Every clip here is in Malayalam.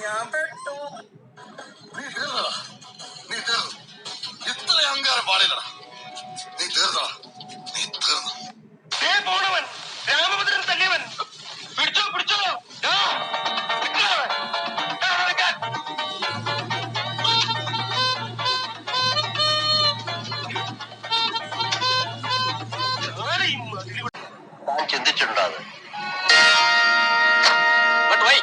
ഞാൻ പെട്ടു. നീ തീർന്നടാ, നീ തീർന്നു. ഇത്ര അഹങ്കാരം പാടില്ലടാ. നീ തീർന്നടാ, നീ തീർന്നു. പോണവൻ രാമഭദ്രൻ തല്ലിയവൻ പിടിച്ചോ പിടിച്ചോ. താൻ ചിന്തിച്ചിട്ടുണ്ടോ അത്? But why?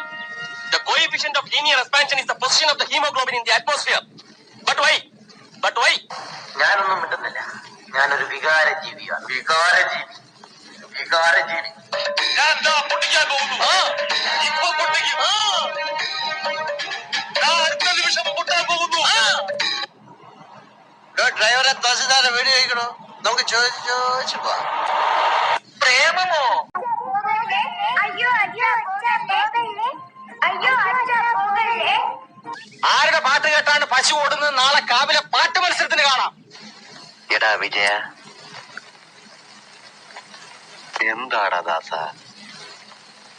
The coefficient of linear expansion is the position of the hemoglobin in the atmosphere. But why? But why? ഞാനൊന്നും മിണ്ടുന്നില്ല. ഞാനൊരു വികാരജീവിയാണ്. വികാരജീവി. ഞാൻ എന്താ പൊട്ടിക്കാൻ പോകുന്നു. ഇപ്പൊ പൊട്ടിക്കും. അടുത്ത നിമിഷം പൊട്ടാൻ പോകുന്നു. ഡ്രൈവറെ തഹസിൽദാരെ വീട് കഴിക്കണോ? നമുക്ക് ചോദിച്ചു പോവാം. പ്രേമമോ? ആരുടെ പാട്ട് കേട്ടാണ് പശു ഓടുന്നത്? നാളെ കാവിലെ പാട്ട് മത്സരത്തിന് കാണാം. എടാ വിജയ, എന്താടാ ദാസ?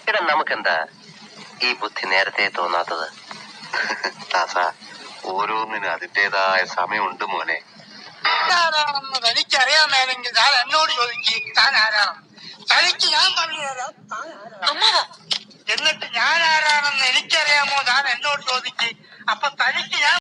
എടാ നമുക്കെന്താ ഈ ബുദ്ധി നേരത്തെ തോന്നാത്തത്? ദാസ, ഓരോന്നിനും അതിന്റേതായ സമയമുണ്ട് മോനെ. ആരാണെന്ന് തനിക്കറിയാമേലെങ്കിൽ താൻ എന്നോട് ചോദിക്കും താൻ ആരാണെന്ന്. തനിക്ക് ഞാൻ പറഞ്ഞു തരാം താൻ ആരാണ്. എന്നിട്ട് ഞാൻ ആരാണെന്ന് എനിക്കറിയാമോ താൻ എന്നോട് ചോദിക്കും. അപ്പൊ തനിക്ക് ഞാൻ